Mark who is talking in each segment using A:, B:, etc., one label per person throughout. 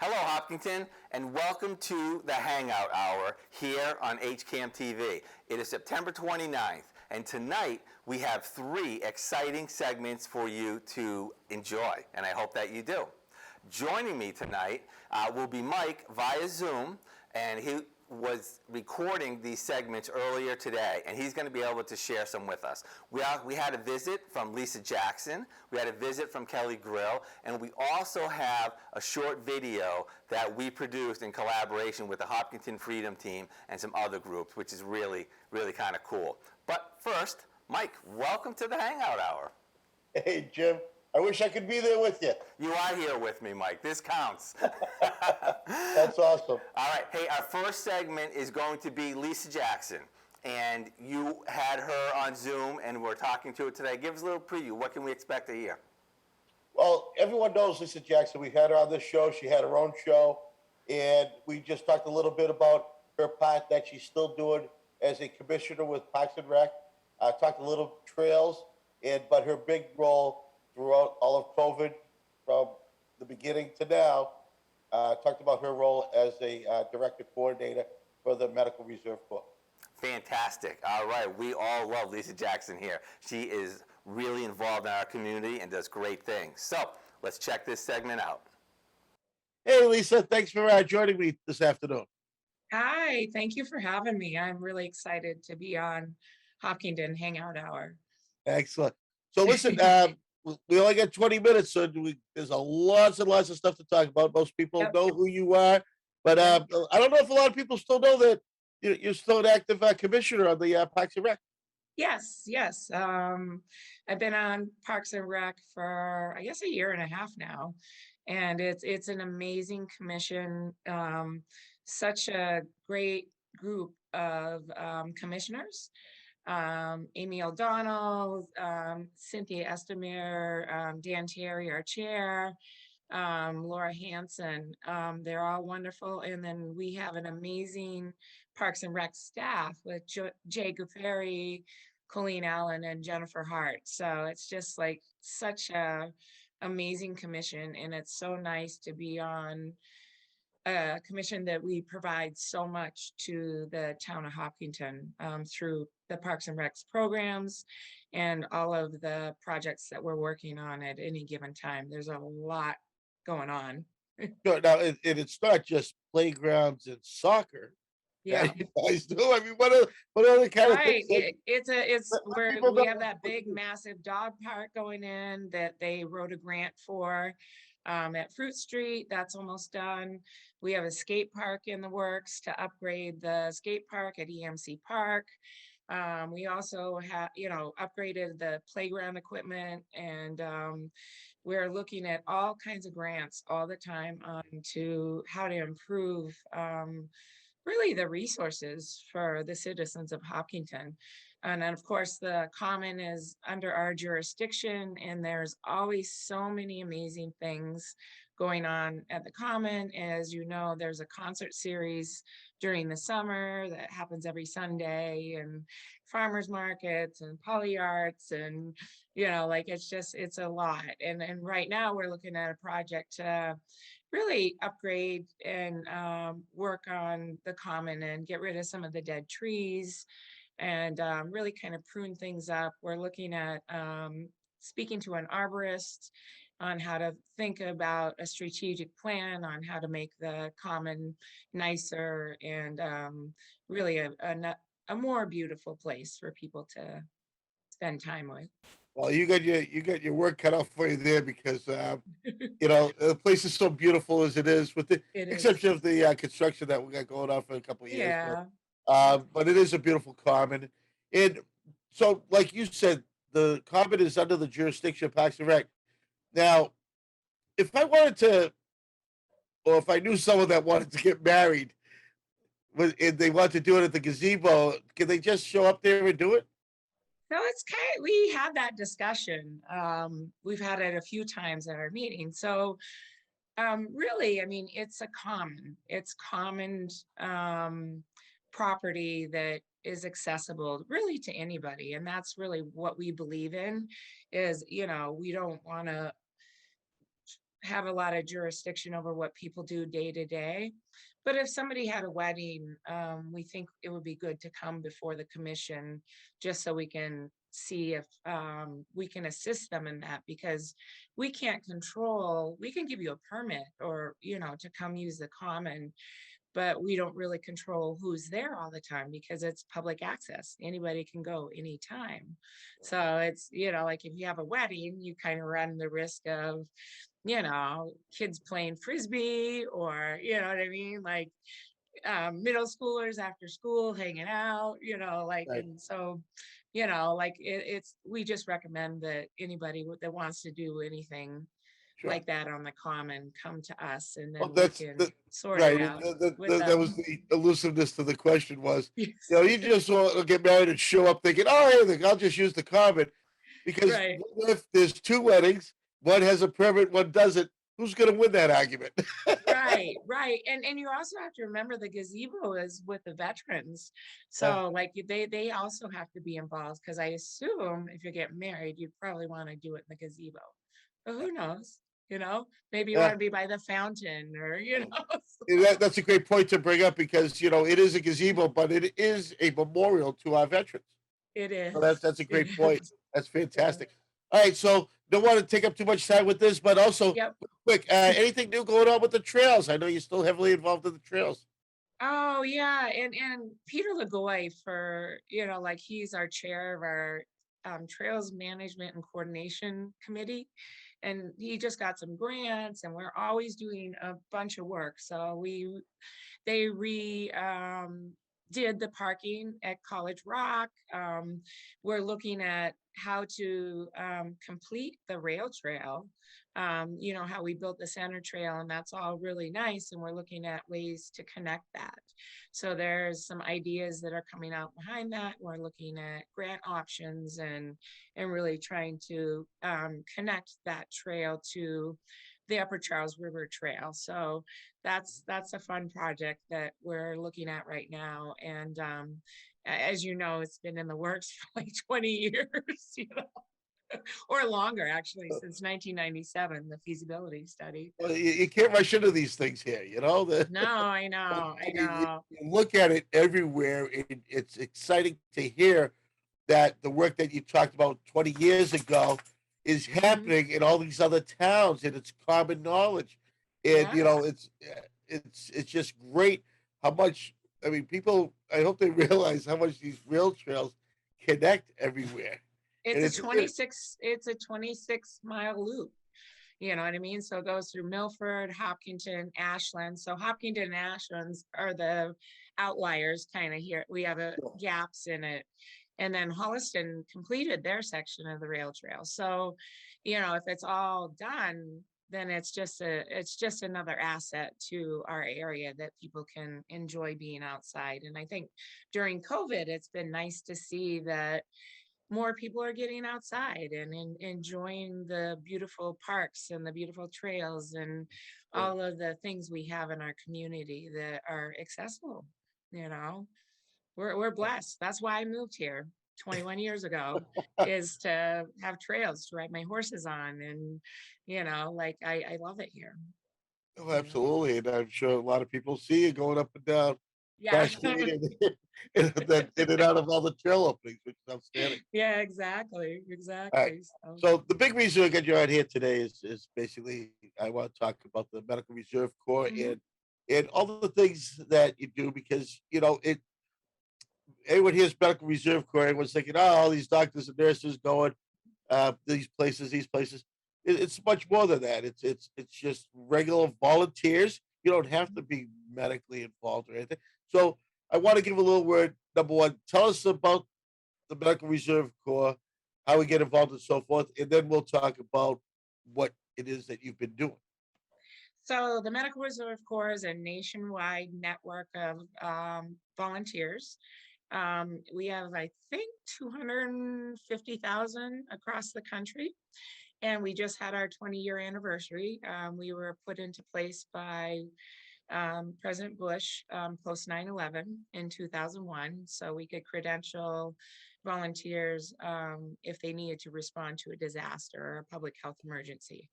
A: Hello, Hopkinton, and welcome to the Hangout Hour here on HCAM TV. It is September 29th, and tonight we have three exciting segments for you to enjoy, and I hope that you do. Joining me tonight will be Mike via Zoom, and he was recording these segments earlier today, and he's going to be able to share some with us. We had a visit from Lisa Jackson, we had a visit from Kelly Grill, and we also have a short video that we produced in collaboration with the Hopkinton Freedom Team and some other groups, which is really, really kind of cool. But first, Mike, welcome to the Hangout Hour.
B: Hey, Jim. I wish I could be there with you.
A: You are here with me, Mike. This counts.
B: That's awesome.
A: All right. Hey, our first segment is going to be Lisa Jackson. And you had her on Zoom, and we're talking to her today. Give us a little preview. What can we expect to hear?
B: Well, everyone knows Lisa Jackson. We had her on this show. She had her own show. And we just talked a little bit about her part that she's still doing as a commissioner with Parks and Rec. Talked a little trails, but her big role throughout all of COVID, from the beginning to now, talked about her role as a director coordinator for the Medical Reserve Corps.
A: Fantastic. All right. We all love Lisa Jackson here. She is really involved in our community and does great things. So let's check this segment out.
B: Hey, Lisa, thanks for joining me this afternoon.
C: Hi, thank you for having me. I'm really excited to be on Hopkinton Hangout Hour.
B: Excellent. So listen, we only got 20 minutes, so there's lots and lots of stuff to talk about. Most people
C: Yep.
B: know who you are, but I don't know if a lot of people still know that you're still an active commissioner on the Parks and Rec.
C: Yes. I've been on Parks and Rec for, I guess, a year and a half now, and it's an amazing commission. Such a great group of commissioners. Amy O'Donnell, Cynthia Estemir, Dan Terry, our chair, Laura Hanson. They're all wonderful. And then we have an amazing Parks and Rec staff with Jay Gufferi, Colleen Allen, and Jennifer Hart. So it's just like such a amazing commission. And it's so nice to be on a commission that we provide so much to the town of Hopkinton through the Parks and Recs programs and all of the projects that we're working on at any given time. There's a lot going on.
B: No, now it's not just playgrounds and soccer.
C: Yeah,
B: that you guys do. I mean, what other kind of
C: right.
B: things?
C: It's where
B: people
C: we
B: don't
C: have that
B: know.
C: big, massive dog park going in that they wrote a grant for. At Fruit Street, that's almost done. We have a skate park in the works to upgrade the skate park at EMC Park. We also have, upgraded the playground equipment, and we're looking at all kinds of grants all the time to how to improve really the resources for the citizens of Hopkinton. And then, of course, the Common is under our jurisdiction, and there's always so many amazing things going on at the Common. As you know, there's a concert series during the summer that happens every Sunday, and farmers markets and poly arts, and it's a lot. And right now we're looking at a project to really upgrade and work on the Common and get rid of some of the dead trees and really kind of prune things up. We're looking at speaking to an arborist on how to think about a strategic plan on how to make the Common nicer and really a more beautiful place for people to spend time with.
B: Well, you got your work cut off for you there, because the place is so beautiful as it is, with the
C: It is.
B: exception of the construction that we got going on for a couple of years.
C: Yeah.
B: But it is a beautiful Common. And so, like you said, the Common is under the jurisdiction of Parks and Rec. Now, if I wanted to, or if I knew someone that wanted to get married, and they want to do it at the gazebo, can they just show up there and do it?
C: So we had that discussion. We've had it a few times at our meeting. So really, I mean, it's common property that is accessible really to anybody. And that's really what we believe in is, we don't want to have a lot of jurisdiction over what people do day to day. But if somebody had a wedding, we think it would be good to come before the commission just so we can see if we can assist them in that, because we can't control, we can give you a permit or, to come use the common, but we don't really control who's there all the time because it's public access. Anybody can go anytime. So it's, like if you have a wedding, you kind of run the risk of, kids playing frisbee or, you know what I mean? Like middle schoolers after school hanging out,
B: Right.
C: and so, like it's, we just recommend that anybody that wants to do anything
B: Sure.
C: like that on the common, come to us and
B: Well,
C: then we
B: that's
C: can
B: the
C: sort it
B: right.
C: out with
B: That was
C: them.
B: the elusiveness to the question was,
C: Yes.
B: you just want to get married and show up thinking, oh, hey, I'll just use the common. Because
C: Right,
B: what if there's two weddings, one has a permit, one doesn't? Who's going to win that argument?
C: right. And you also have to remember the gazebo is with the veterans.
B: Yeah,
C: So like they also have to be involved because I assume if you get married, you'd probably want to do it in the gazebo. But who knows? Maybe you want
B: yeah.
C: to be by the fountain or,
B: And that's a great point to bring up because it is a gazebo, but it is a memorial to our veterans.
C: It
B: So
C: is.
B: that's a
C: It
B: great point.
C: is.
B: That's
C: Yeah.
B: fantastic. All right, so don't want to take up too much time with this, but also
C: Yep.
B: quick, anything new going on with the trails? I know you're still heavily involved in the trails.
C: Oh yeah, and Peter Lagoy for like he's our chair of our Trails Management and Coordination Committee, and he just got some grants, and we're always doing a bunch of work. So they did the parking at College Rock. We're looking at how to complete the rail trail. How we built the center trail, and that's all really nice. And we're looking at ways to connect that. So there's some ideas that are coming out behind that. We're looking at grant options and really trying to connect that trail to the Upper Charles River Trail. So that's a fun project that we're looking at right now. And as you know, it's been in the works for like 20 years, or longer actually, since 1997, the feasibility study.
B: Well, you can't rush into these things here,
C: No, I know, I know.
B: You look at it everywhere. It's exciting to hear that the work that you talked about 20 years ago is
C: Mhm.
B: happening in all these other towns, and it's common knowledge. And
C: Yes,
B: it's just great how much. I mean, people. I hope they realize how much these rail trails connect everywhere. And
C: it's a 26-mile loop. You know what I mean? So it goes through Milford, Hopkinton, Ashland. So Hopkinton and Ashlands are the outliers kind of here. We have gaps in it. And then Holliston completed their section of the rail trail. So, if it's all done, then it's just another asset to our area that people can enjoy being outside. And I think during COVID, it's been nice to see that more people are getting outside and enjoying the beautiful parks and the beautiful trails and all of the things we have in our community that are accessible. You know, we're blessed. That's why I moved here 21 years ago, is to have trails to ride my horses on. And, like I love it here.
B: oh,
C: You know,
B: absolutely, and I'm sure a lot of people see you going up and down
C: yeah.
B: Cascade and then in and out of all the trail openings, which is outstanding.
C: Yeah, exactly.
B: All right.
C: Exactly. So,
B: So the big reason I got you out here today is basically I want to talk about the Medical Reserve Corps
C: mhm.
B: and all the things that you do because everyone hears Medical Reserve Corps, everyone's thinking, oh, all these doctors and nurses going these places. It's much more than that. It's just regular volunteers. You don't have to be medically involved or anything. So I want to give a little word. Number one, tell us about the Medical Reserve Corps, how we get involved, and so forth, and then we'll talk about what it is that you've been doing.
C: So the Medical Reserve Corps is a nationwide network of volunteers. We have, I think, 250,000 across the country. And we just had our 20-year anniversary. We were put into place by President Bush post 9/11 in 2001. So we could credential volunteers if they needed to respond to a disaster or a public health emergency.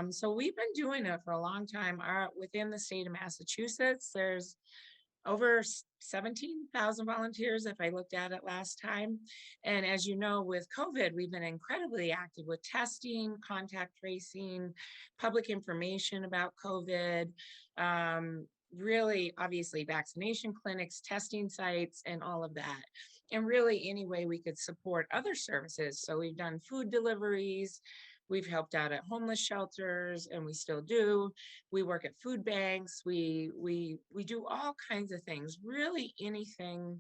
C: So we've been doing it for a long time. Within the state of Massachusetts, there's over 17,000 volunteers if I looked at it last time. And as you know, with COVID, we've been incredibly active with testing, contact tracing, public information about COVID, really obviously vaccination clinics, testing sites, and all of that. And really any way we could support other services. So we've done food deliveries, we've helped out at homeless shelters, and we still do. We work at food banks. We do all kinds of things. Really, anything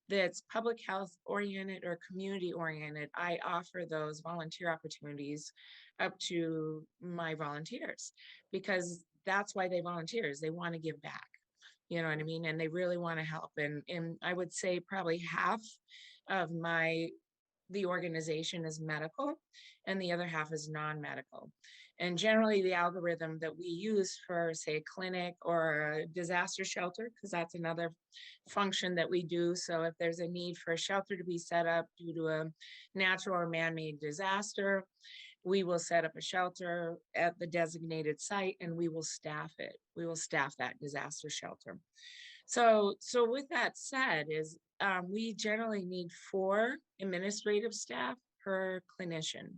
C: that's public health oriented or community oriented, I offer those volunteer opportunities up to my volunteers because that's why they volunteers. They want to give back. You know what I mean? And they really want to help. And I would say probably half of the organization is medical and the other half is non-medical. And generally the algorithm that we use for say a clinic or a disaster shelter, because that's another function that we do. So if there's a need for a shelter to be set up due to a natural or man-made disaster, we will set up a shelter at the designated site and we will staff it. We will staff that disaster shelter. So with that said, we generally need 4 administrative staff per clinician.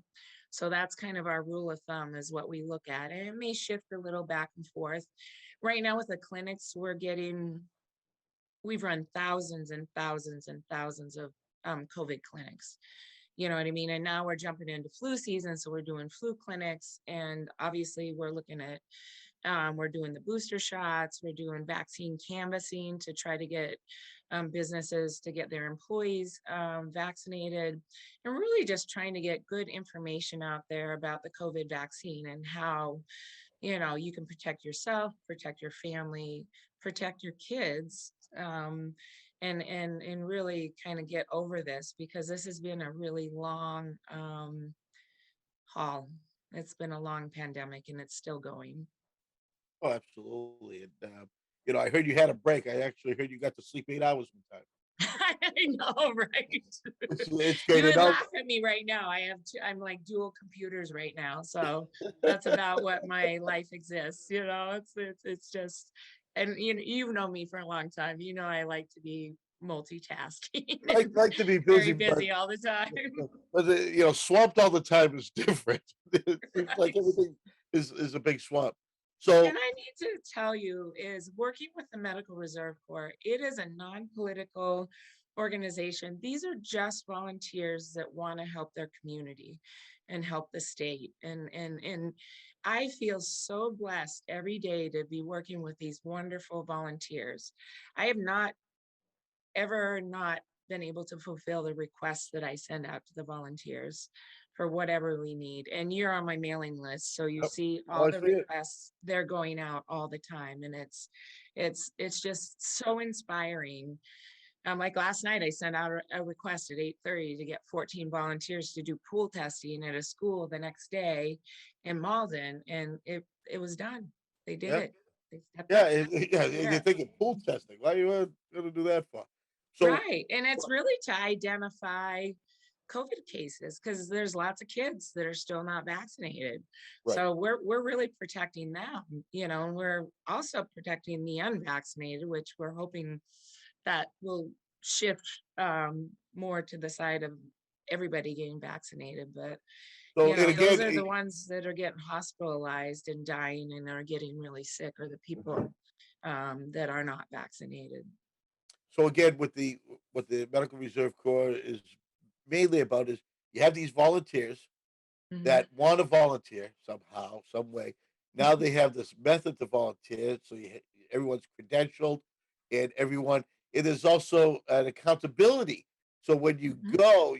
C: So that's kind of our rule of thumb is what we look at. And it may shift a little back and forth. Right now with the clinics, we've run thousands and thousands and thousands of COVID clinics. You know what I mean? And now we're jumping into flu season. So we're doing flu clinics. And obviously we're looking at we're doing the booster shots. We're doing vaccine canvassing to try to get businesses to get their employees vaccinated, and really just trying to get good information out there about the COVID vaccine and how, you can protect yourself, protect your family, protect your kids, and really kind of get over this because this has been a really long haul. It's been a long pandemic and it's still going.
B: Oh, absolutely. And I heard you had a break. I actually heard you got to sleep 8 hours one time.
C: I know, right?
B: It's
C: You
B: good
C: would
B: enough.
C: laugh at me right now. I'm like dual computers right now. So that's about what my life exists. It's just, and you know me for a long time. I like to be multitasking
B: I
C: and
B: like to be
C: very
B: busy,
C: busy all the time.
B: swamped all the time is different. It seems
C: Right.
B: like everything is a big swamp. So,
C: And I need to tell you is working with the Medical Reserve Corps, it is a non-political organization. These are just volunteers that want to help their community and help the state. And I feel so blessed every day to be working with these wonderful volunteers. I have not ever not been able to fulfill the requests that I send out to the volunteers for whatever we need. And you're on my mailing list, so you
B: yep,
C: see all
B: I
C: the
B: see it.
C: requests, they're going out all the time. And it's just so inspiring. Like last night, I sent out a request at 8:30 to get 14 volunteers to do pool testing at a school the next day in Malden, and it was done. They did
B: Yep.
C: it. They stepped
B: Yeah,
C: up.
B: yeah, and you're
C: Yeah.
B: thinking pool testing. Why you gonna do that for? So,
C: Right. And it's really to identify COVID cases because there's lots of kids that are still not vaccinated.
B: right.
C: So we're really protecting them, and we're also protecting the unvaccinated, which we're hoping that will shift more to the side of everybody getting vaccinated. But
B: So, and
C: those
B: again,
C: are the ones that are getting hospitalized and dying and are getting really sick are the people that are not vaccinated.
B: so again, with the what the Medical Reserve Corps is mainly about is you have these volunteers
C: Mhm.
B: that want to volunteer somehow, some way. Now they have this method to volunteer, so everyone's credentialed, and everyone. It is also an accountability. So when you
C: Mhm.
B: go,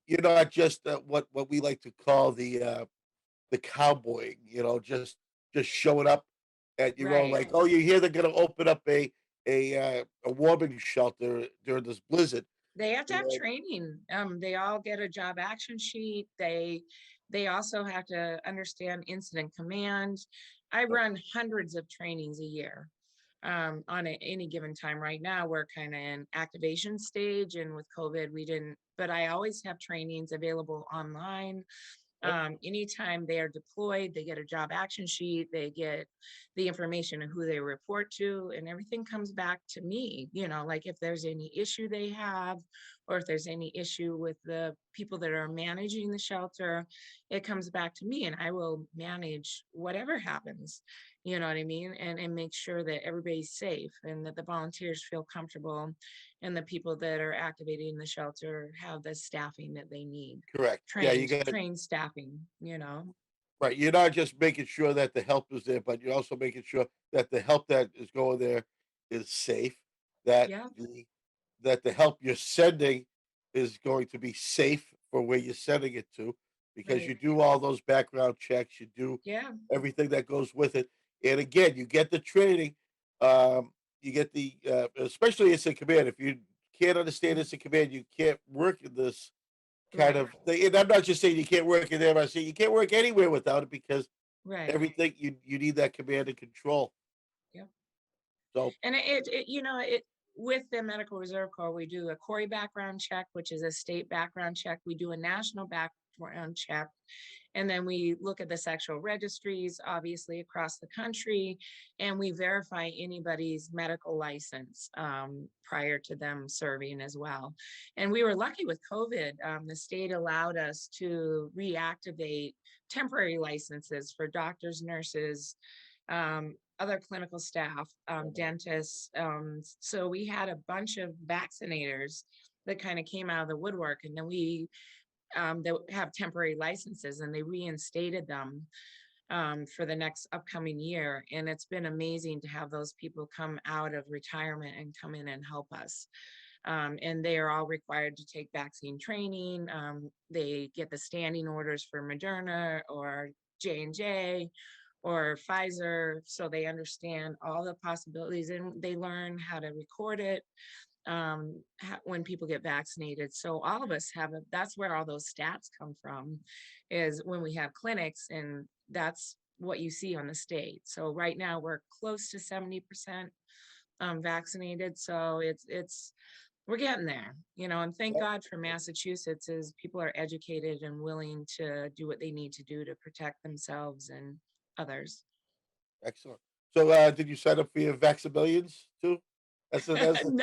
B: you're not just what we like to call the cowboying. Just showing up at your own.
C: Right.
B: Like, oh, you hear they're going to open up a warming shelter during this blizzard.
C: They have to have
B: And
C: training. They all get a job action sheet. They also have to understand incident command. I run hundreds of trainings a year. On any given time. Right now, we're kind of in activation stage, and with COVID, we didn't. But I always have trainings available online.
B: Yep.
C: Anytime they are deployed, they get a job action sheet, they get the information of who they report to, and everything comes back to me, like if there's any issue they have, or if there's any issue with the people that are managing the shelter, it comes back to me and I will manage whatever happens, you know what I mean? And make sure that everybody's safe and that the volunteers feel comfortable and the people that are activating the shelter have the staffing that they need.
B: Correct. Yeah, you got it.
C: Trained staffing,
B: Right. You're not just making sure that the help is there, but you're also making sure that the help that is going there is safe, that
C: Yeah,
B: the help you're sending is going to be safe for where you're sending it to, because you
C: right.
B: do all those background checks, you do
C: Yeah,
B: everything that goes with it. And again, you get the training, you get the, especially as a command. If you can't understand as a command, you can't work in this kind
C: right,
B: of thing. And I'm not just saying you can't work in there, I'm saying you can't work anywhere without it, because
C: right.
B: everything you need that command and control.
C: Yeah.
B: So
C: And with the Medical Reserve Corps, we do a Corey background check, which is a state background check. We do a national background check. And then we look at the sexual registries, obviously across the country, and we verify anybody's medical license prior to them serving as well. And we were lucky with COVID. The state allowed us to reactivate temporary licenses for doctors, nurses, other clinical staff, dentists. So we had a bunch of vaccinators that kind of came out of the woodwork, and then we that have temporary licenses, and they reinstated them for the next upcoming year. And it's been amazing to have those people come out of retirement and come in and help us. And they are all required to take vaccine training. They get the standing orders for Moderna or J&J or Pfizer, so they understand all the possibilities and they learn how to record it when people get vaccinated. So all of us that's where all those stats come from, is when we have clinics, and that's what you see on the state. So right now we're close to 70% vaccinated. So we're getting there, and thank God for Massachusetts, is people are educated and willing to do what they need to do to protect themselves and others.
B: excellent. So did you sign up for your Vaximillions too?
C: No,
B: Those are the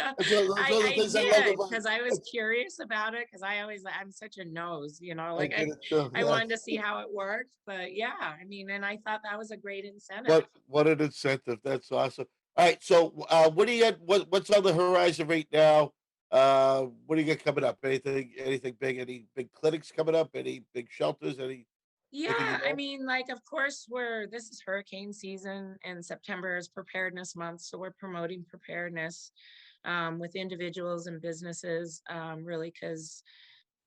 C: I
B: things I love
C: did,
B: about
C: because I was curious about it, because I'm such a nose,
B: I
C: like
B: get it too.
C: I
B: Yes.
C: wanted to see how it worked. But yeah, I mean, and I thought that was a great incentive.
B: What an incentive. That's awesome. All right. So what do you got? What's on the horizon right now? What do you got coming up? Anything big? Any big clinics coming up? Any big shelters? Anything you
C: Yeah, I
B: know?
C: mean, like, of course, this is hurricane season, and September is preparedness month, so we're promoting preparedness with individuals and businesses, really, because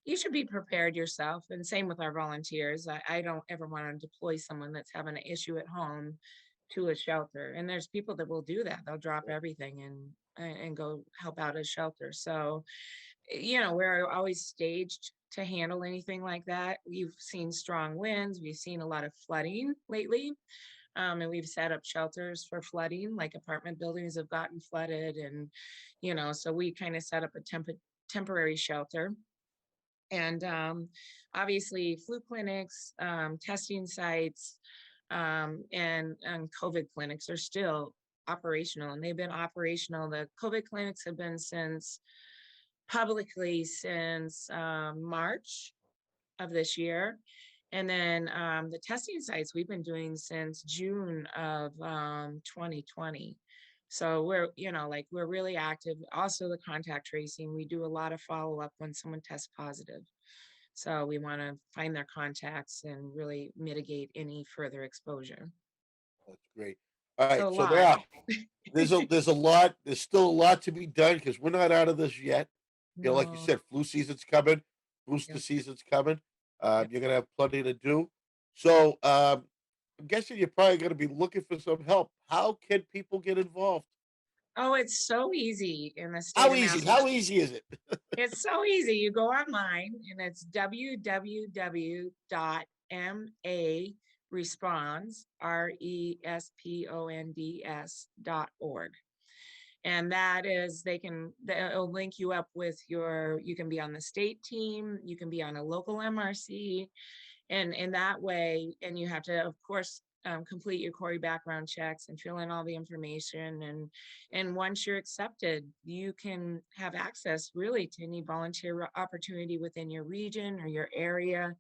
C: you should be prepared yourself. And same with our volunteers. I don't ever want to deploy someone that's having an issue at home to a shelter. And there's people that will do that. They'll drop everything and go help out a shelter. So, we're always staged to handle anything like that. We've seen strong winds. We've seen a lot of flooding lately. And we've set up shelters for flooding, like apartment buildings have gotten flooded. And, so we kind of set up a temporary shelter. And obviously, flu clinics, testing sites, and COVID clinics are still operational, and they've been operational. The COVID clinics have been publicly since March of this year. And then the testing sites we've been doing since June of 2020. So we're really active. Also, the contact tracing, we do a lot of follow up when someone tests positive. So we want to find their contacts and really mitigate any further exposure.
B: That's great. All right.
C: So a
B: So
C: lot.
B: now there's a lot. There's still a lot to be done, because we're not out of this yet. Like you
C: No.
B: said, flu season's coming, booster
C: Yep.
B: season's coming.
C: Yep.
B: You're gonna have plenty to do. So I'm guessing you're probably gonna be looking for some help. How can people get involved?
C: Oh, it's so easy in the state
B: How
C: of
B: easy?
C: Massachusetts.
B: How easy is it?
C: It's so easy. You go online and it's www.maresponds.org. And that is, they'll link you up with you can be on the state team, you can be on a local MRC, And in that way, and you have to, of course, complete your Corey background checks and fill in all the information. And once you're accepted, you can have access really to any volunteer opportunity within your region or your area.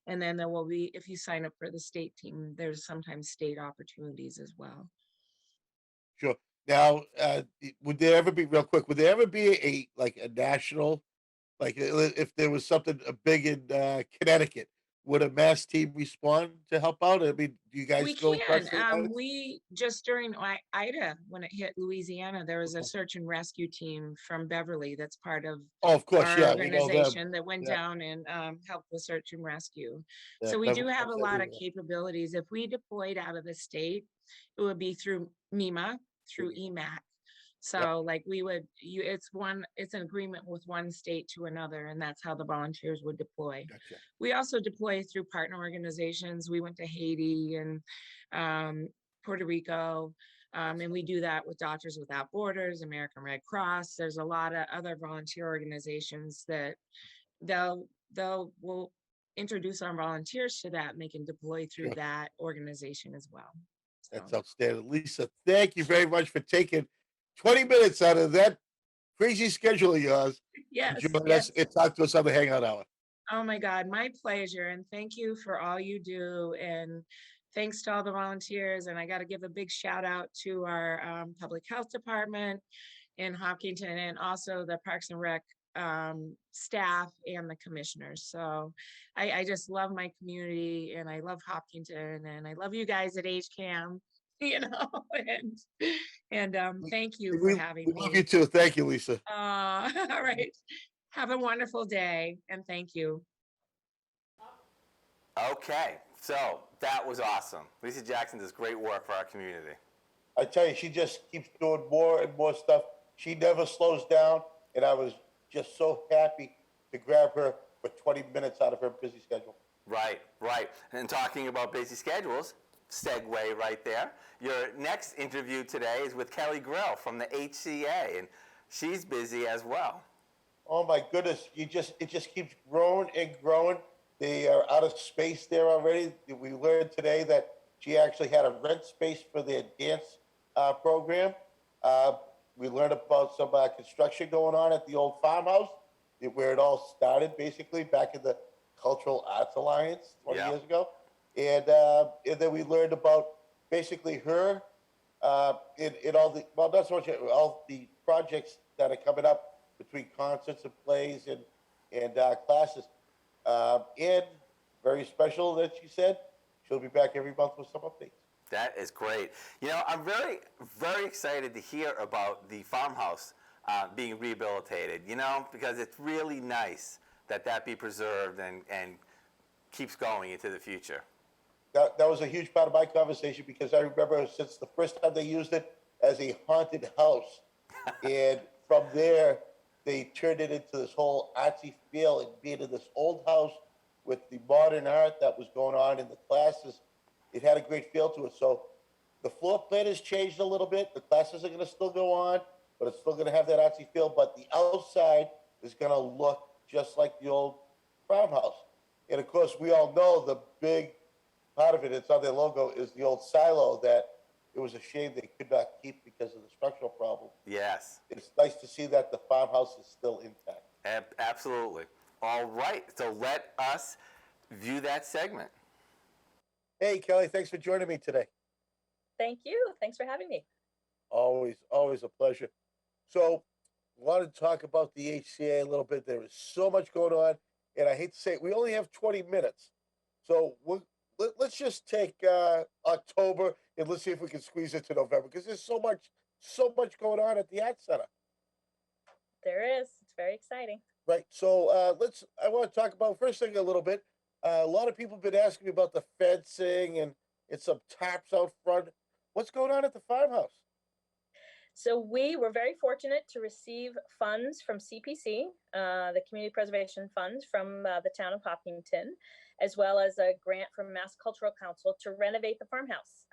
C: And then there will be, if you sign up for the state team, there's sometimes state opportunities as well.
B: Sure. Now, would there ever be real quick? Would there ever be a like a national, like if there was something big in Connecticut, would a mass team respond to help out? I mean, do you guys
C: We
B: go across
C: can.
B: state lines?
C: We just during Ida, when it hit Louisiana, there was a
B: Okay.
C: search and rescue team from Beverly that's part of
B: Oh, of course,
C: our
B: yeah, we know them.
C: organization that went
B: Yeah,
C: down and helped with search and rescue.
B: yeah,
C: So we do
B: Beverly
C: have a
B: Hills
C: lot of
B: everywhere.
C: capabilities. If we deployed out of the state, it would be through MEMA, through EMAC.
B: Yep,
C: So like we would, it's an agreement with one state to another, and that's how the volunteers would deploy.
B: gotcha.
C: We also deploy through partner organizations. We went to Haiti and um, Puerto Rico, and we do that with Doctors Without Borders, American Red Cross. There's a lot of other volunteer organizations that will introduce our volunteers to that, and they can deploy through
B: Sure.
C: that organization as well. So
B: That's outstanding. Lisa, thank you very much for taking 20 minutes out of that crazy schedule of yours to
C: yes,
B: join us
C: yes.
B: and talk to us on the Hangout Hour.
C: Oh my God, my pleasure. And thank you for all you do. And thanks to all the volunteers. And I got to give a big shout out to our public health department in Hopkinton and also the Parks and Rec staff and the commissioners. So I just love my community and I love Hopkinton and I love you guys at HCAM, you know, and
B: We,
C: thank you for
B: we,
C: having
B: we love you
C: me.
B: too. Thank you, Lisa.
C: All right. Have a wonderful day and thank you.
A: Okay, so that was awesome. Lisa Jackson does great work for our community.
B: I tell you, she just keeps doing more and more stuff. She never slows down, and I was just so happy to grab her for 20 minutes out of her busy schedule.
A: Right, right. And talking about busy schedules, segue right there. Your next interview today is with Kelly Grill from the HCA, and she's busy as well.
B: Oh my goodness, it just keeps growing and growing. They are out of space there already. We learned today that she actually had a rent space for their dance program. We learned about some construction going on at the old farmhouse, where it all started basically back in the Cultural Arts Alliance 20
A: Yeah.
B: years ago. And then we learned about basically her in all the, well, not so much, all the projects that are coming up between concerts and plays and classes. And very special that she said she'll be back every month with some updates.
A: That is great. You know, I'm very, very excited to hear about the farmhouse being rehabilitated, you know, because it's really nice that that be preserved and keeps going into the future.
B: That was a huge part of my conversation because I remember since the first time they used it as a haunted house. And from there, they turned it into this whole artsy feel and being in this old house with the modern art that was going on in the classes. It had a great feel to it. So the floor plan has changed a little bit. The classes are going to still go on, but it's still going to have that artsy feel. But the outside is going to look just like the old farmhouse. And of course, we all know the big part of it, it's on their logo, is the old silo that it was a shame they could not keep because of the structural problem.
A: Yes.
B: It's nice to see that the farmhouse is still intact.
A: Absolutely. All right, so let us view that segment.
B: Hey, Kelly, thanks for joining me today.
D: Thank you. Thanks for having me.
B: Always, always a pleasure. So, wanted to talk about the HCA a little bit. There is so much going on, and I hate to say it, we only have 20 minutes. So, let's just take October and let's see if we can squeeze it to November because there's so much going on at the Art Center.
D: There is. It's very exciting.
B: Right. So I want to talk about first thing a little bit. A lot of people have been asking me about the fencing and some tarps out front. What's going on at the farmhouse?
D: So we were very fortunate to receive funds from CPC, the Community Preservation Funds from the town of Hopkinton, as well as a grant from Mass Cultural Council to renovate the farmhouse.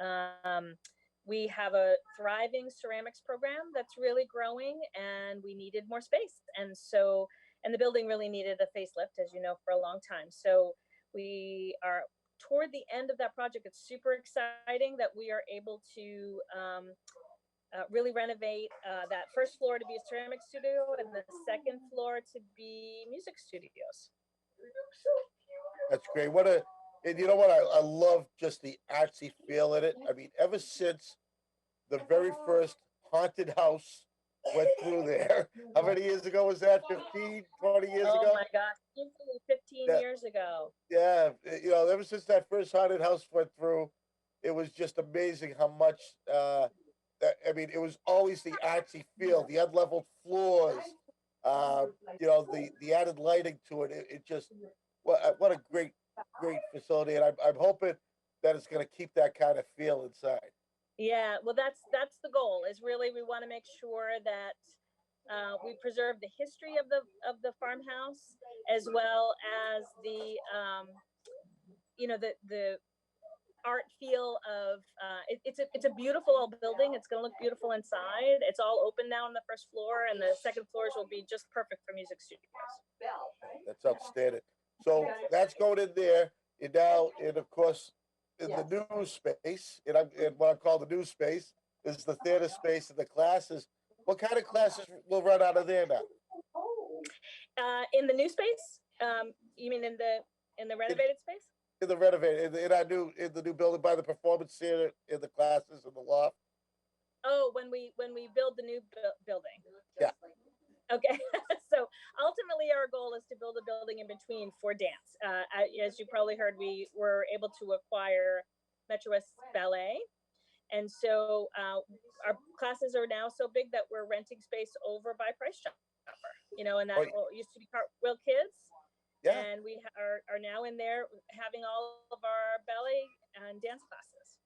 D: We have a thriving ceramics program that's really growing and we needed more space. And the building really needed a facelift, as you know, for a long time. So We are toward the end of that project. It's super exciting that we are able to really renovate that first floor to be a ceramic studio and the second floor to be music studios.
B: That's great. And you know what? I love just the artsy feel in it. I mean, ever since the very first haunted house went through there, how many years ago was that? 15, 20 years
D: Oh
B: ago?
D: my gosh, easily 15
B: Yeah,
D: years ago.
B: yeah. Ever since that first haunted house went through, it was just amazing how much. I mean, it was always the artsy feel, the unleveled floors. Uh, the added lighting to it. It just what a great facility, and I'm hoping that it's going to keep that kind of feel inside.
D: Yeah, well, that's the goal. Is really we want to make sure that we preserve the history of the farmhouse as well as the art feel of it's a beautiful old building. It's going to look beautiful inside. It's all open now on the first floor, and the second floors will be just perfect for music studios.
B: That's outstanding. So that's going in there, and now, and of course, in the new space, and what I call the new space is the theater space and the classes. What kind of classes will run out of there now?
D: In the new space, you mean in the
B: In,
D: renovated space?
B: in the renovated, in the new building by the performance theater, in the classes, in the loft.
D: Oh, when we build the new building.
B: Yeah.
D: Okay, so ultimately our goal is to build a building in between for dance. As you probably heard, we were able to acquire Metro West Ballet. And so our classes are now so big that we're renting space over by Price Chopper, and that used to be Cartwheel Kids.
B: Yeah.
D: And we are now in there having all of our ballet and dance classes.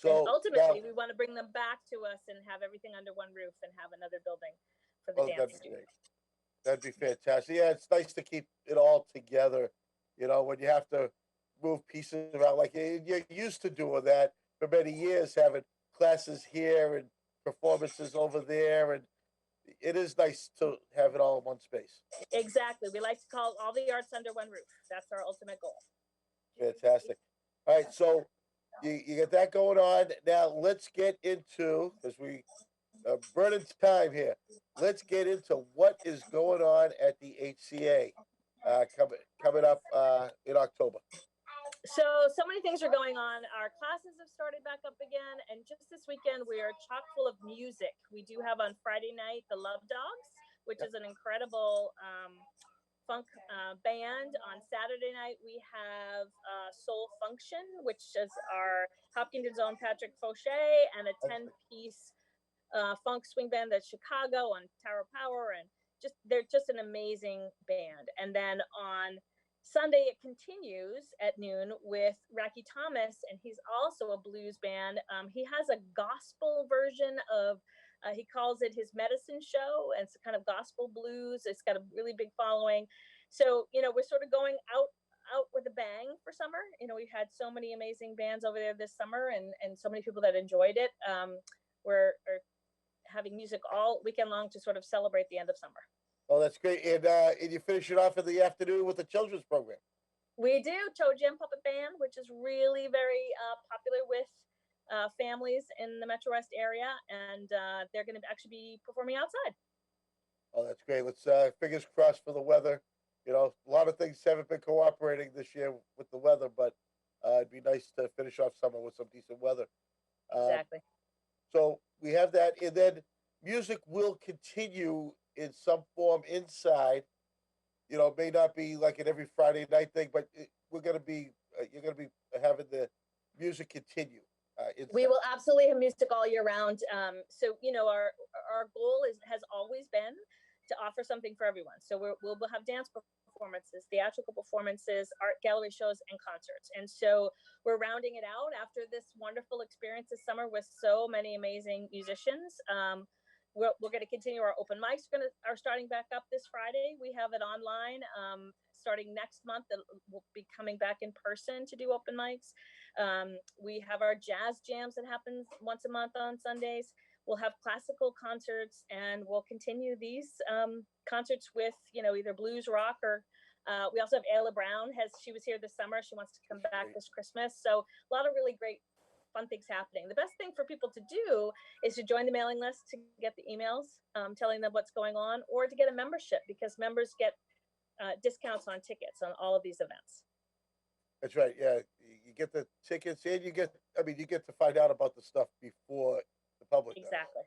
D: And
B: So
D: ultimately,
B: now,
D: we want to bring them back to us and have everything under one roof and have another building for the dance
B: that'd be
D: studio.
B: great. That'd be fantastic. Yeah, it's nice to keep it all together. When you have to move pieces around, like you're used to doing that for many years, having classes here and performances over there, and it is nice to have it all in one space.
D: Exactly. We like to call all the arts under one roof. That's our ultimate goal.
B: Fantastic. All right, so you get that going on. Now let's get into, because we burning time here. Let's get into what is going on at the HCA coming up in October.
D: So many things are going on. Our classes have started back up again, and just this weekend we are chock full of music. We do have on Friday night the Love Dogs, which is an incredible funk band. On Saturday night we have Soul Function, which is our Hopkinton's own Patrick Fauché, and a 10-piece funk swing band that's Chicago on Tower Power, and they're just an amazing band. And then on Sunday it continues at noon with Racky Thomas, and he's also a blues band. He has a gospel version of he calls it his medicine show, and it's a kind of gospel blues. It's got a really big following. So we're sort of going out with a bang for summer. We've had so many amazing bands over there this summer, and so many people that enjoyed it. We're having music all weekend long to sort of celebrate the end of summer.
B: Oh, that's great. And you finish it off in the afternoon with the children's program.
D: We do. Toe Jam Puppet Band, which is really very popular with families in the Metro West area, and they're going to actually be performing outside.
B: Oh, that's great. Let's fingers crossed for the weather. A lot of things haven't been cooperating this year with the weather, but it'd be nice to finish off summer with some decent weather.
D: Exactly.
B: So we have that, and then music will continue in some form inside. It may not be like an every Friday night thing, but we're gonna be you're gonna be having the music continue. Inside.
D: We will absolutely have music all year round. So our goal has always been to offer something for everyone. So we'll have dance performances, theatrical performances, art gallery shows, and concerts. And so we're rounding it out after this wonderful experience this summer with so many amazing musicians. We're going to continue. Our open mics are starting back up this Friday. We have it online. Starting next month, we'll be coming back in person to do open mics. We have our jazz jams that happens once a month on Sundays. We'll have classical concerts, and we'll continue these concerts with either blues, rock, or We also have Ayla Brown. She was here this summer. She wants to come back this Christmas. So a lot of really great fun things happening. The best thing for people to do is to join the mailing list to get the emails telling them what's going on, or to get a membership, because members get discounts on tickets on all of these events.
B: That's right. Yeah, you get the tickets, and you get to find out about the stuff before the public does.
D: Exactly.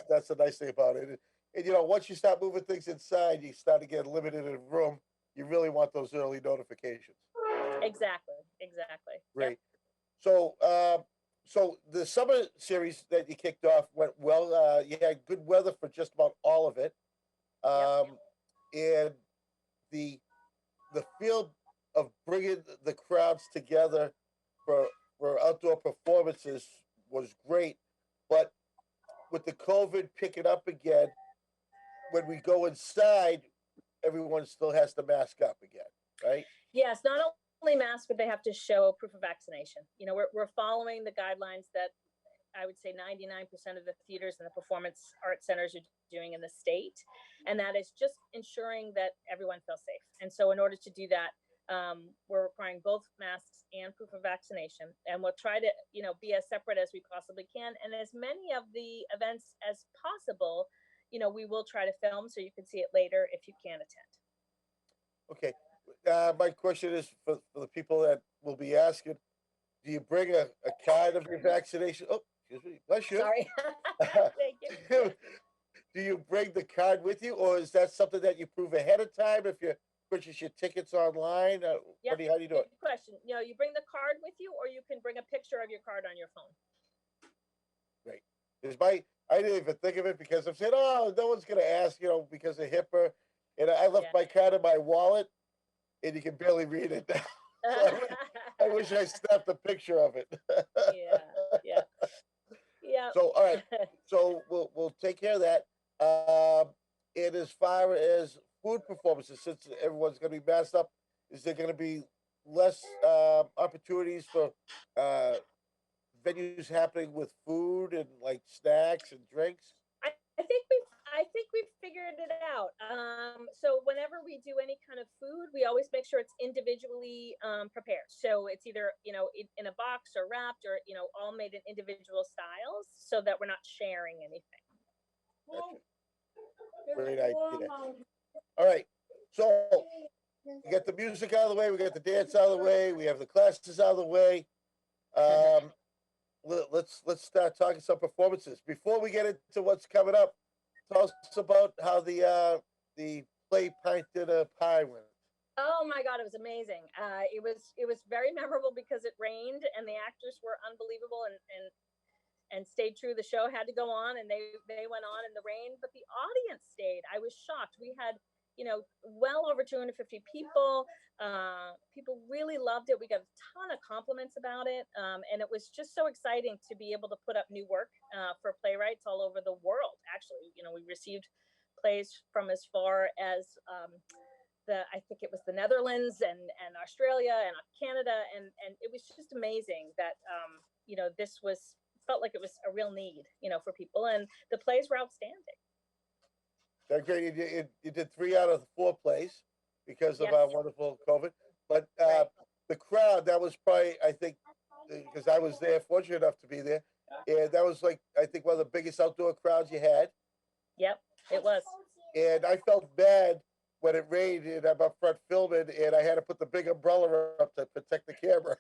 B: That's the nice thing about it. And once you start moving things inside, you start to get limited in room. You really want those early notifications.
D: Exactly.
B: Great.
D: Yep.
B: So the summer series that you kicked off went well. You had good weather for just about all of it. And the field of bringing the crowds together for outdoor performances was great. But with the COVID picking up again, when we go inside, everyone still has to mask up again, right?
D: Yes, not only mask, but they have to show proof of vaccination. We're following the guidelines that I would say 99% of the theaters and the performance art centers are doing in the state. And that is just ensuring that everyone feels safe. And so in order to do that, we're requiring both masks and proof of vaccination. And we'll try to, be as separate as we possibly can. And as many of the events as possible, we will try to film so you can see it later if you can't attend.
B: Okay. My question is for the people that will be asking, do you bring a card of your vaccination? Oh, excuse me. Bless you.
D: Sorry. Thank you.
B: Do you bring the card with you, or is that something that you prove ahead of time if you purchase your tickets online?
D: Yep.
B: How do you do it?
D: Good question. You bring the card with you, or you can bring a picture of your card on your phone.
B: Great. I didn't even think of it because I'm saying, oh, no one's going to ask, because of HIPAA. And I left my card in my wallet, and you can barely read it now. So I wish I snapped a picture of it.
D: Yeah.
B: So, all right. So we'll take care of that. And as far as food performances, since everyone's going to be masked up, is there going to be less opportunities for venues happening with food and like snacks and drinks?
D: I think we've figured it out. So whenever we do any kind of food, we always make sure it's individually prepared. So it's either in a box or wrapped, or all made in individual styles, so that we're not sharing anything.
B: Gotcha. Great idea. All right. So we got the music out of the way. We got the dance out of the way. We have the classes out of the way. Let's start talking some performances. Before we get into what's coming up, tell us about how the play Pint Dinner Pie went.
D: Oh my God, it was amazing. It was very memorable because it rained and the actors were unbelievable and stayed true. The show had to go on, and they went on in the rain, but the audience stayed. I was shocked. We had well over 250 people. People really loved it. We got a ton of compliments about it. And it was just so exciting to be able to put up new work for playwrights all over the world. Actually, we received plays from as far as I think it was the Netherlands and Australia and Canada. And it was just amazing that, this felt like it was a real need, for people. And the plays were outstanding.
B: That's great. You did 3 out of 4 plays because of our wonderful COVID. But the crowd, that was probably, I think, because I was there, fortunate enough to be there, and that was I think one of the biggest outdoor crowds you had.
D: Yep, it was.
B: And I felt bad when it rained and I'm up front filming, and I had to put the big umbrella up to protect the camera.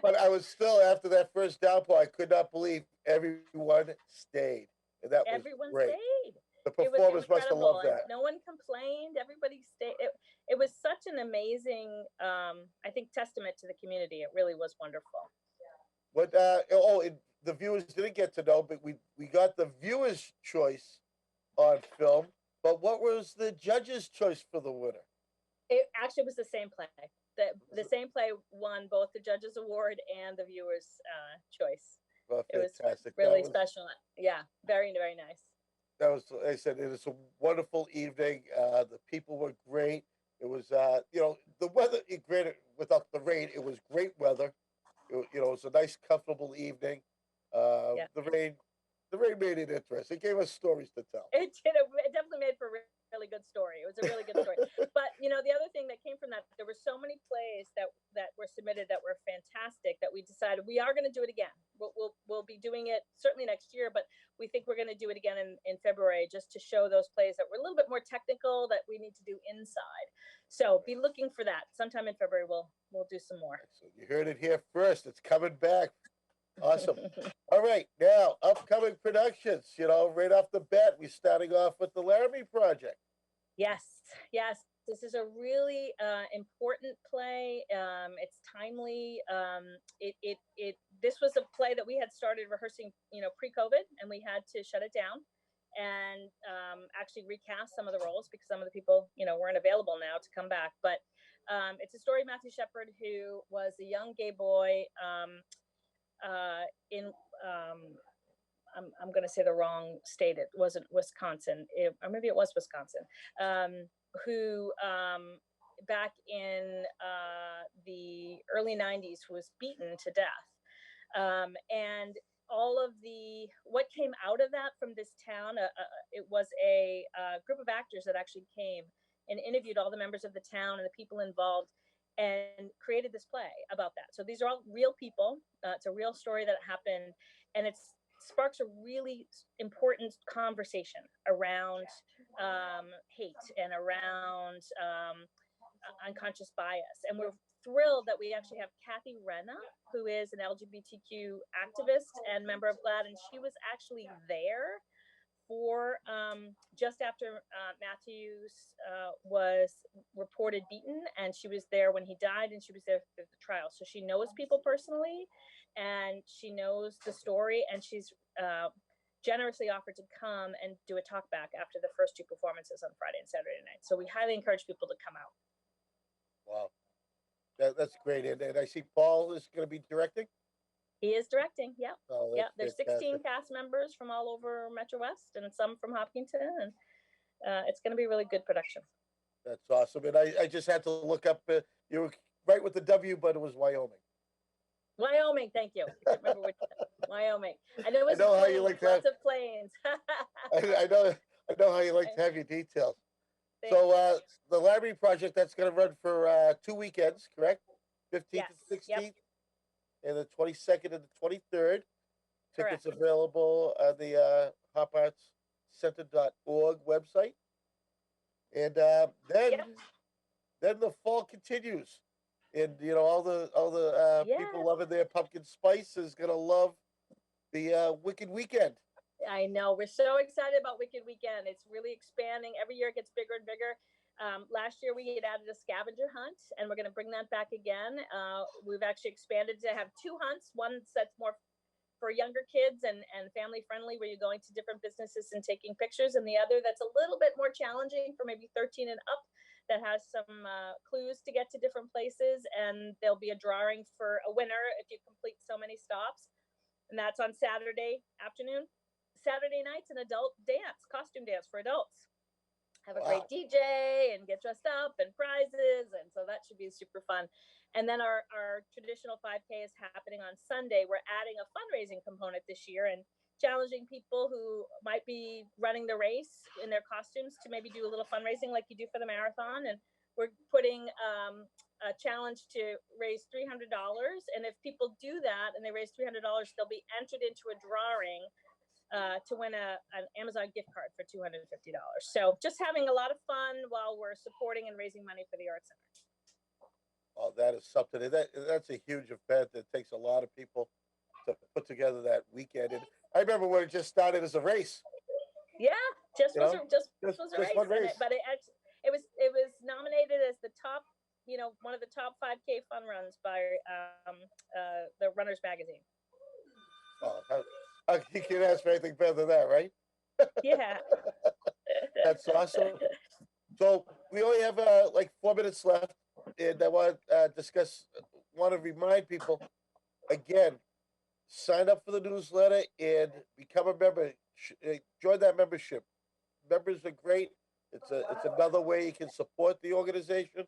B: But I was still, after that first downpour, I could not believe everyone stayed. And that
D: Everyone
B: was great.
D: stayed.
B: The performers must have loved that.
D: No one complained. Everybody stayed. It was such an amazing, I think, testament to the community. It really was wonderful.
B: But the viewers didn't get to know, but we got the viewers' choice on film. But what was the judges' choice for the winner?
D: It actually was the same play. The same play won both the judges' award and the viewers' choice.
B: Well,
D: it was
B: fantastic.
D: Really special. Yeah, very, very nice.
B: That was, I said, it was a wonderful evening. The people were great. It was, the weather, granted, without the rain, it was great weather. It was a nice, comfortable evening. The rain The rain made it interesting. It gave us stories to tell.
D: It did. It definitely made for a really good story. It was a really good story. But the other thing that came from that, there were so many plays that were submitted that were fantastic that we decided we are going to do it again. We'll be doing it certainly next year, but we think we're going to do it again in February just to show those plays that were a little bit more technical that we need to do inside. So be looking for that. Sometime in February we'll do some more.
B: So you heard it here first. It's coming back. Awesome. All right, now upcoming productions. Right off the bat, we're starting off with the Laramie Project.
D: Yes. This is a really important play. It's timely. This was a play that we had started rehearsing, pre-COVID, and we had to shut it down and actually recast some of the roles because some of the people, weren't available now to come back. But it's a story of Matthew Shepard, who was a young gay boy I'm going to say the wrong state. It wasn't Wisconsin, or maybe it was Wisconsin, who back in the early 90s was beaten to death. And all of what came out of that from this town, it was a group of actors that actually came and interviewed all the members of the town and the people involved and created this play about that. So these are all real people. It's a real story that happened, and it sparks a really important conversation around hate and around unconscious bias. And we're thrilled that we actually have Kathy Renna, who is an LGBTQ activist and member of GLAAD, and she was actually there for just after Matthews was reported beaten, and she was there when he died, and she was there for the trial. So she knows people personally, and she knows the story, and she's generously offered to come and do a talk back after the first two performances on Friday and Saturday night. So we highly encourage people to come out.
B: Wow, that's great. And I see Paul is going to be directing.
D: He is directing. Yeah.
B: Oh,
D: Yeah. There's
B: fantastic.
D: 16 cast members from all over Metro West and some from Hopkinton. And it's going to be a really good production.
B: That's awesome. And I just had to look up, you were right with the W, but it was Wyoming.
D: Wyoming. Thank you. I can't remember which. Wyoming. I know, it was
B: how you like
D: lots of planes.
B: I know how you like to have your details.
D: Thank
B: So
D: you.
B: the Laramie Project, that's going to run for 2 weekends, correct? 15th
D: Yes.
B: and 16th,
D: Yep.
B: and the 22nd and the 23rd. Tickets
D: Correct.
B: available on the hopartscenter.org website. And then the fall continues. And all the people loving their pumpkin spice is gonna love the Wicked Weekend.
D: I know. We're so excited about Wicked Weekend. It's really expanding. Every year it gets bigger and bigger. Last year we had added a scavenger hunt, and we're going to bring that back again. We've actually expanded to have 2 hunts. One that's more for younger kids and family friendly, where you're going to different businesses and taking pictures, and the other that's a little bit more challenging for maybe 13 and up, that has some clues to get to different places, and there'll be a drawing for a winner if you complete so many stops. And that's on Saturday afternoon. Saturday night's an adult dance, costume dance for adults. Have a great DJ and get dressed up and prizes. And so that should be super fun. And then our traditional 5K is happening on Sunday. We're adding a fundraising component this year and challenging people who might be running the race in their costumes to maybe do a little fundraising like you do for the marathon. And we're putting a challenge to raise $300. And if people do that and they raise $300, they'll be entered into a drawing to win an Amazon gift card for $250. So just having a lot of fun while we're supporting and raising money for the Arts Center.
B: Oh, that is something. That's a huge event that takes a lot of people to put together that weekend. And I remember when it just started as a race.
D: Yeah, just was a
B: one
D: race. But it was nominated as the top, one of the top 5K fun runs by the Runners Magazine.
B: Oh, you can't ask for anything better than that, right?
D: Yeah.
B: That's awesome. So we only have like 4 minutes left, and I want to remind people again, sign up for the newsletter and become a member. Join that membership. Members are great. It's another way you can support the organization.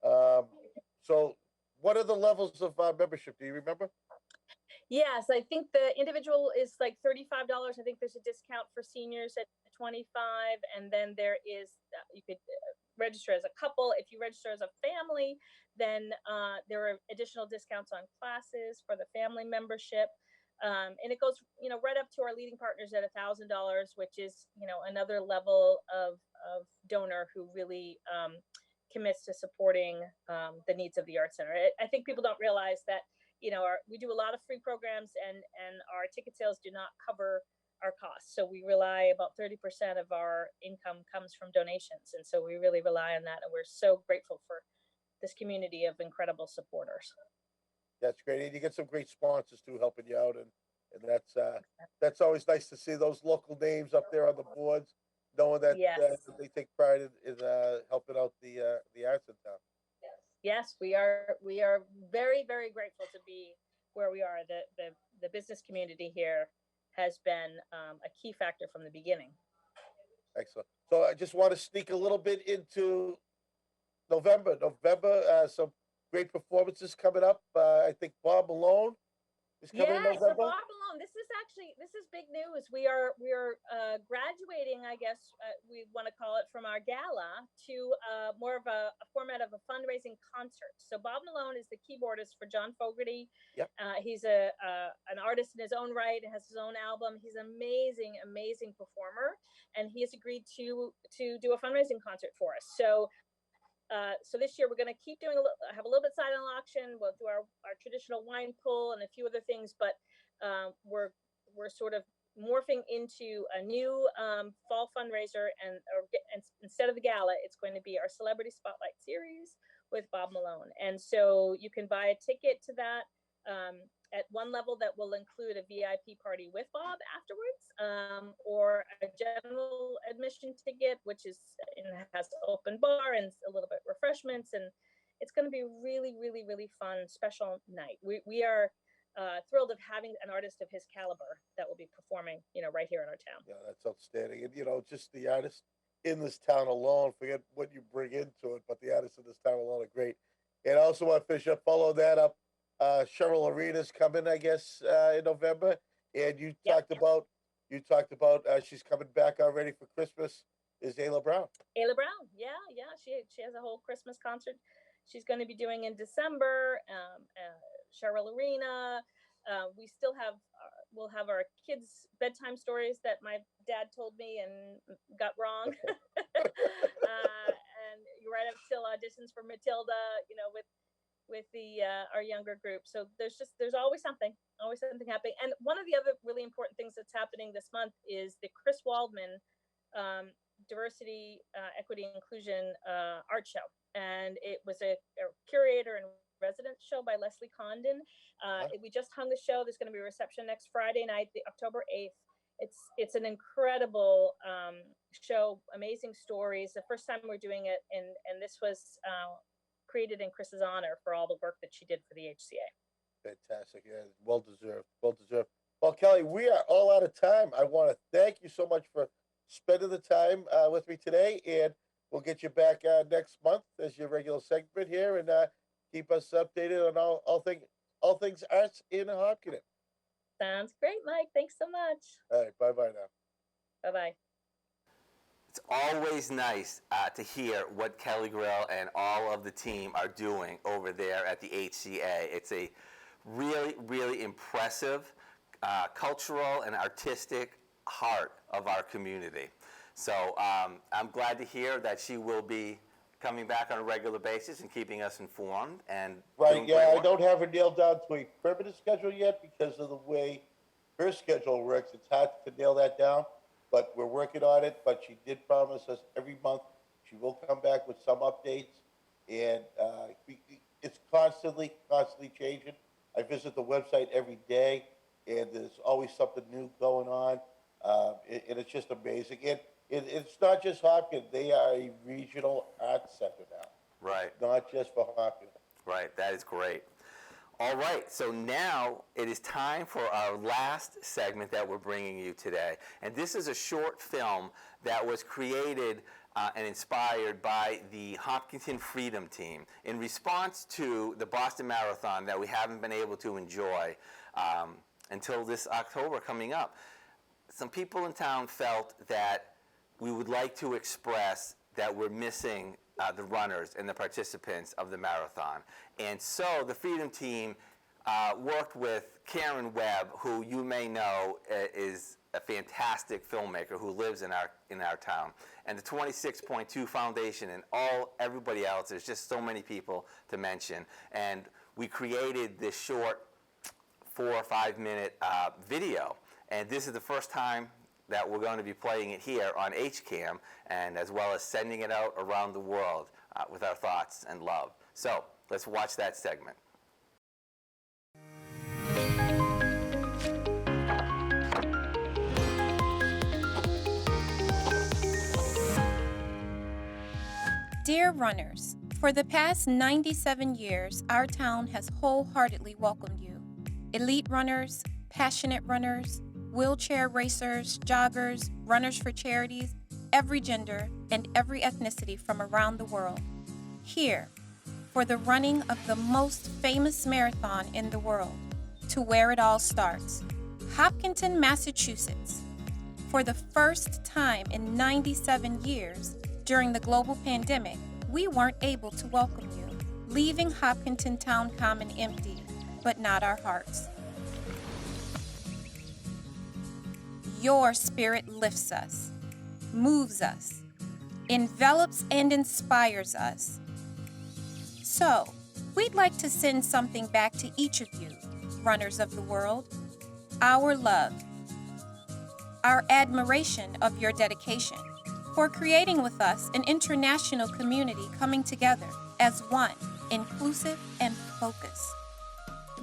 B: So what are the levels of membership? Do you remember?
D: Yes, I think the individual is like $35. I think there's a discount for seniors at 25, and then there is you could register as a couple. If you register as a family, then there are additional discounts on classes for the family membership. And it goes, right up to our leading partners at $1,000, which is, another level of donor who really commits to supporting the needs of the Art Center. I think people don't realize that, we do a lot of free programs, and our ticket sales do not cover our costs. So we rely, about 30% of our income comes from donations. And so we really rely on that. And we're so grateful for this community of incredible supporters.
B: That's great. And you get some great sponsors too helping you out, and that's always nice to see those local names up there on the boards, knowing that
D: Yes.
B: they take pride in helping out the arts in town.
D: Yes, we are very, very grateful to be where we are. The business community here has been a key factor from the beginning.
B: Excellent. So I just want to sneak a little bit into November. Some great performances coming up. I think Bob Malone is coming in
D: Yeah, so
B: November.
D: Bob Malone, this is big news. We are graduating, I guess we want to call it, from our gala to more of a format of a fundraising concert. So Bob Malone is the keyboardist for John Fogerty.
B: Yep.
D: He's an artist in his own right, has his own album. He's an amazing performer, and he has agreed to do a fundraising concert for us. So this year we're going to keep doing have a little bit silent auction. We'll do our traditional wine pull and a few other things, but we're sort of morphing into a new fall fundraiser, and instead of the gala, it's going to be our Celebrity Spotlight series with Bob Malone. And so you can buy a ticket to that at one level that will include a VIP party with Bob afterwards, or a general admission ticket, which has open bar and a little bit refreshments, and it's going to be really, really, really fun, special night. We are thrilled of having an artist of his caliber that will be performing, right here in our town.
B: Yeah, that's outstanding. And just the artists in this town alone, forget what you bring into it, but the artists in this town alone are great. And I also want to follow that up. Cheryl Arena's coming, I guess, in November. And you talked about she's coming back already for Christmas. Is Ayla Brown?
D: Ayla Brown, yeah. She has a whole Christmas concert she's going to be doing in December. Cheryl Arena. We still we'll have our kids' bedtime stories that my dad told me and got wrong. And right up till auditions for Matilda, with our younger group. So there's always something happening. And one of the other really important things that's happening this month is the Chris Waldman Diversity, Equity, Inclusion art show. And it was a curator and resident show by Leslie Condon. We just hung the show. There's going to be a reception next Friday night, October 8th. It's an incredible show, amazing stories. The first time we're doing it, and this was created in Chris's honor for all the work that she did for the HCA.
B: Fantastic. Yeah, well deserved. Well, Kelly, we are all out of time. I want to thank you so much for spending the time with me today, and we'll get you back next month as your regular segment here, and keep us updated on all things arts in Hopkins.
D: Sounds great, Mike. Thanks so much.
B: All right, bye now.
D: Bye.
A: It's always nice to hear what Kelly Grill and all of the team are doing over there at the HCA. It's a really, really impressive cultural and artistic heart of our community. So I'm glad to hear that she will be coming back on a regular basis and keeping us informed. And
B: right, yeah, I don't have her nailed down to a permanent schedule yet because of the way her schedule works. It's hard to nail that down, but we're working on it. But she did promise us every month she will come back with some updates, and it's constantly changing. I visit the website every day, and there's always something new going on, and it's just amazing. And it's not just Hopkins. They are a regional arts center now.
A: Right.
B: Not just for Hopkins.
A: Right. That is great. All right. So now it is time for our last segment that we're bringing you today. And this is a short film that was created and inspired by the Hopkinton Freedom Team in response to the Boston Marathon that we haven't been able to enjoy. until this October coming up. Some people in town felt that we would like to express that we're missing the runners and the participants of the marathon. And so the Freedom Team worked with Karen Webb, who you may know is a fantastic filmmaker who lives in our town, and the 26.2 Foundation, and everybody else. There's just so many people to mention, and we created this short 4 or 5 minute video, and this is the first time that we're going to be playing it here on HCAM, and as well as sending it out around the world with our thoughts and love. So let's watch that segment.
E: Dear runners, for the past 97 years, our town has wholeheartedly welcomed you. Elite runners, passionate runners, wheelchair racers, joggers, runners for charities, every gender and every ethnicity from around the world. Here, for the running of the most famous marathon in the world, to where it all starts, Hopkinton, Massachusetts. For the first time in 97 years, during the global pandemic, we weren't able to welcome you, leaving Hopkinton Town Common empty, but not our hearts. Your spirit lifts us, moves us, envelops and inspires us. So, we'd like to send something back to each of you, runners of the world, our love, our admiration of your dedication, for creating with us an international community coming together as one, inclusive and focused.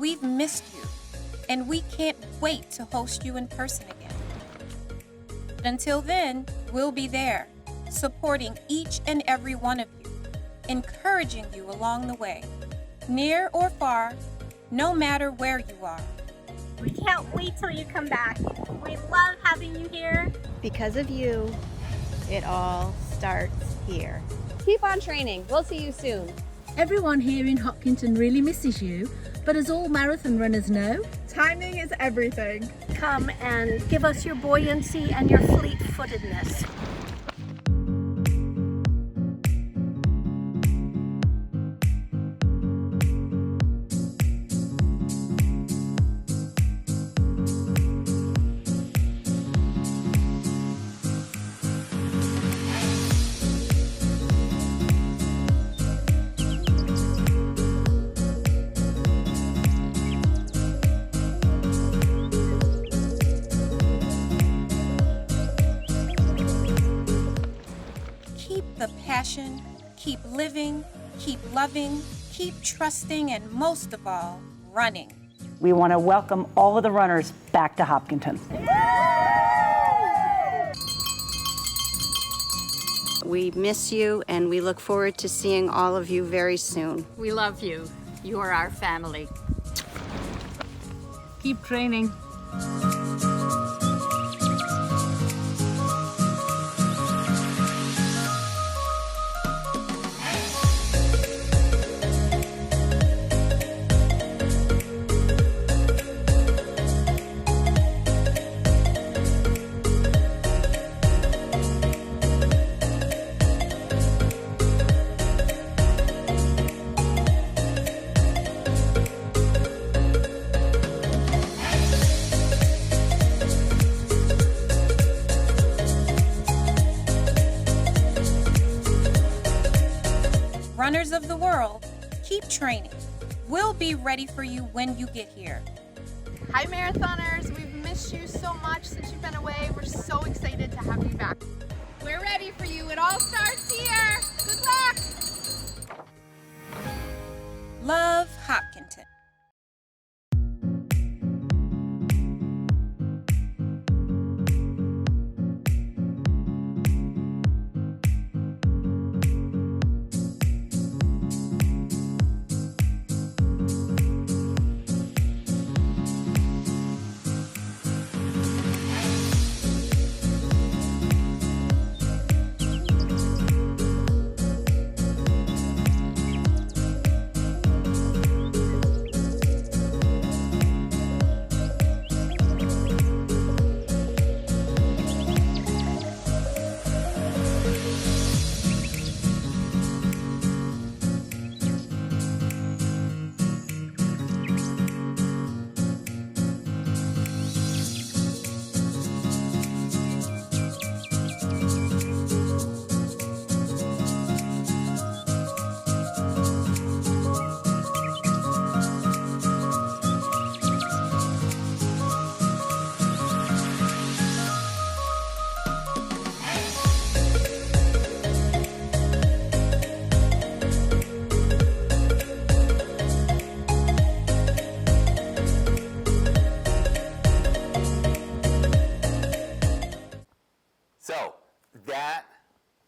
E: We've missed you, and we can't wait to host you in person again. But until then, we'll be there, supporting each and every one of you, encouraging you along the way, near or far, no matter where you are.
F: We can't wait till you come back. We love having you here.
G: Because of you, it all starts here.
H: Keep on training. We'll see you soon.
I: Everyone here in Hopkinton really misses you, but as all marathon runners know,
F: Timing is everything.
H: Come and give us your buoyancy and your fleet-footedness.
E: Keep the passion, keep living, keep loving, keep trusting, and most of all, running.
J: We want to welcome all of the runners back to Hopkinton.
G: We miss you, and we look forward to seeing all of you very soon.
K: We love you. You are our family.
I: keep training. Runners of the world, keep training. We'll be ready for you when you get here.
L: Hi Marathoners, we've missed you so much since you've been away. We're so excited to have you back. We're ready for you. It all starts here. Good luck.
E: Love, Hopkinton.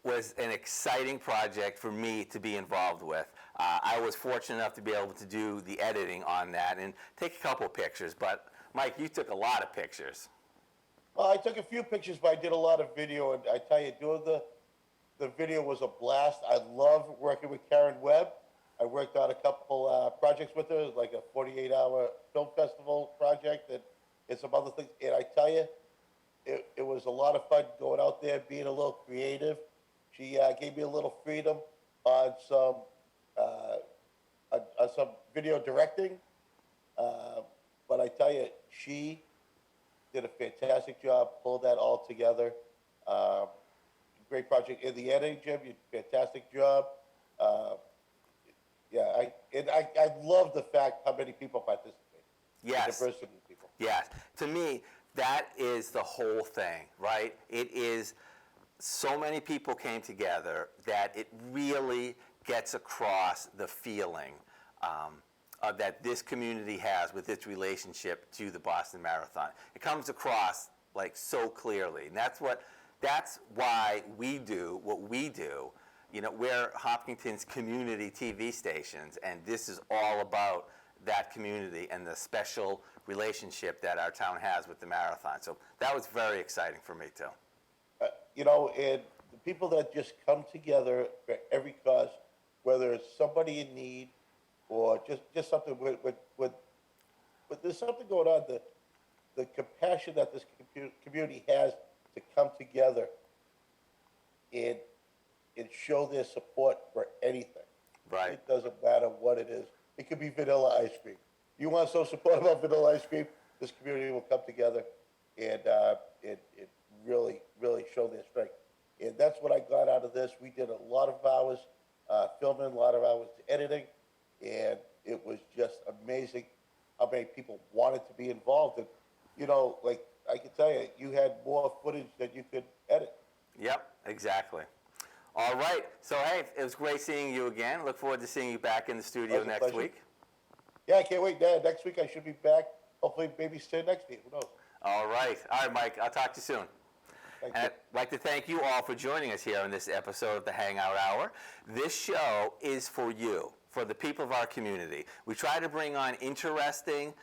A: was an exciting project for me to be involved with. I was fortunate enough to be able to do the editing on that and take a couple of pictures, but Mike, you took a lot of pictures.
B: Well, I took a few pictures, but I did a lot of video, and I tell you, doing the video was a blast. I love working with Karen Webb. I worked on a couple projects with her, like a 48-hour film festival project and some other things. And I tell you, it was a lot of fun going out there, being a little creative. She gave me a little freedom on some video directing. But I tell you, she did a fantastic job, pulled that all together. Great project. In the editing, Jim, you did a fantastic job. I love the fact how many people participate.
A: Yes.
B: The diversity of people.
A: Yes. To me, that is the whole thing, right? It is so many people came together that it really gets across the feeling that this community has with its relationship to the Boston Marathon. It comes across like so clearly, and that's why we do what we do. You know, we're Hopkinton's community TV stations, and this is all about that community and the special relationship that our town has with the marathon. So that was very exciting for me too.
B: You know, and the people that just come together for every cause, whether it's somebody in need or just something with there's something going on, the compassion that this community has to come together and show their support for anything.
A: Right.
B: It doesn't matter what it is. It could be vanilla ice cream. You want to show support about vanilla ice cream, this community will come together and it really, really show their strength. And that's what I got out of this. We did a lot of hours filming, a lot of hours editing, and it was just amazing how many people wanted to be involved. And, you know, like I can tell you, you had more footage than you could edit.
A: Yep, exactly. All right. So, hey, it was great seeing you again. Look forward to seeing you back in the studio next
B: pleasure.
A: week.
B: Yeah, I can't wait. Next week I should be back. Hopefully, maybe stay next week. Who knows?
A: All right. All right, Mike. I'll talk to you soon.
B: Thank
A: And
B: you.
A: I'd like to thank you all for joining us here on this episode of the Hangout Hour. This show is for you, for the people of our community. We try to bring on interesting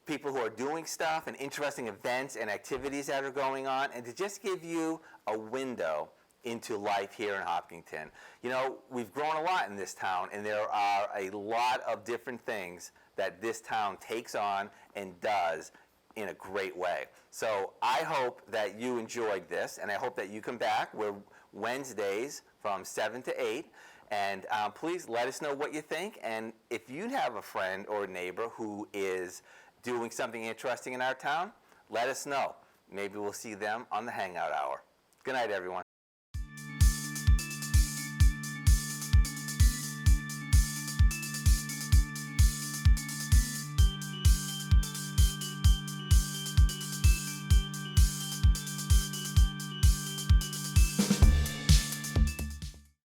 A: people who are doing stuff and interesting events and activities that are going on, and to just give you a window into life here in Hopkinton. You know, we've grown a lot in this town, and there are a lot of different things that this town takes on and does in a great way. So I hope that you enjoyed this, and I hope that you come back. We're Wednesdays from 7 to 8, and please let us know what you think. And if you have a friend or a neighbor who is doing something interesting in our town, let us know. Maybe we'll see them on the Hangout Hour. Good night, everyone.